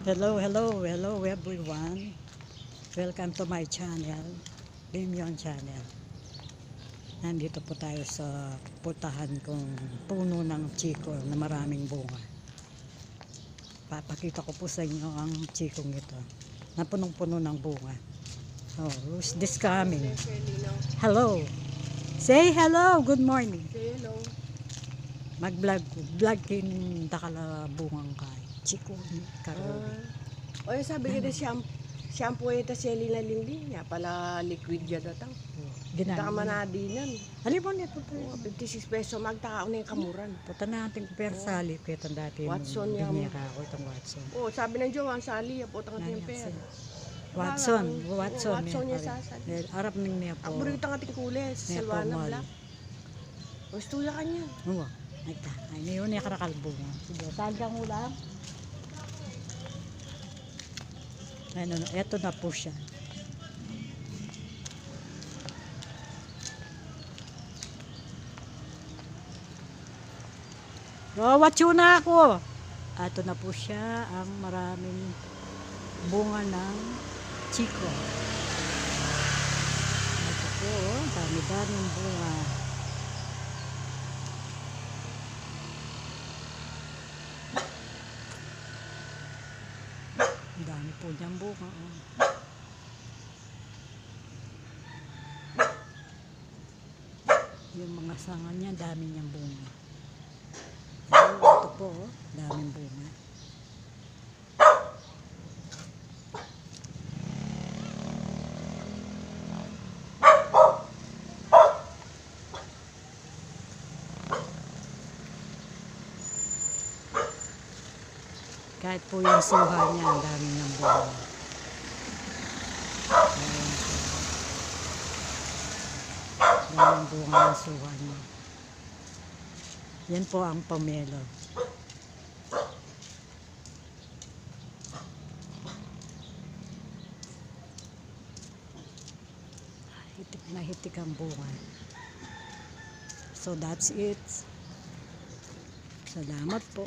Hello everyone. Welcome to my channel, Bimyon Channel. Nandito po tayo sa putahan kong puno ng chiko na maraming bunga. Papakita ko po sa inyo ang chikong ito na punong-puno ng bunga. Oh, who's this coming? Hello. Say hello. Good morning. Say hello. Mag-vlog kin dakala bungang kay chiko ni karoon. O yung sabi ko na shampoo ito siya linalindi niya pala liquid ya datang. Taka manadinan. Alim mo nito po. 56 peso magtaka na yung kamuran. Puta natin ko per sali kaya dati Watson yan. Biniera ako itong Watson. Oh, sabi ng jowa sali po tang ating per. Watson niya sasali. Arap ning niya po. Ang burito ng ating kules, Silvana Black. O stuya kanya. Oo. Nagta. Ay niyo niya karakalbo. Sige, tagang ulam. Ano, eto na po siya. Watcho na ako. Eto na po siya ang maraming bunga ng chiko. Ito po, dami-daming bunga. Ang dami po niyang bunga. Oh. Yung mga sanga niya, dami niyang bunga. Ito po, daming bunga. Kahit po yung suha niya, ang dami ng bunga. Daming bunga ng suha niya. Yan po ang pomelo. Hitik na hitik ang bunga. So that's it. Salamat po.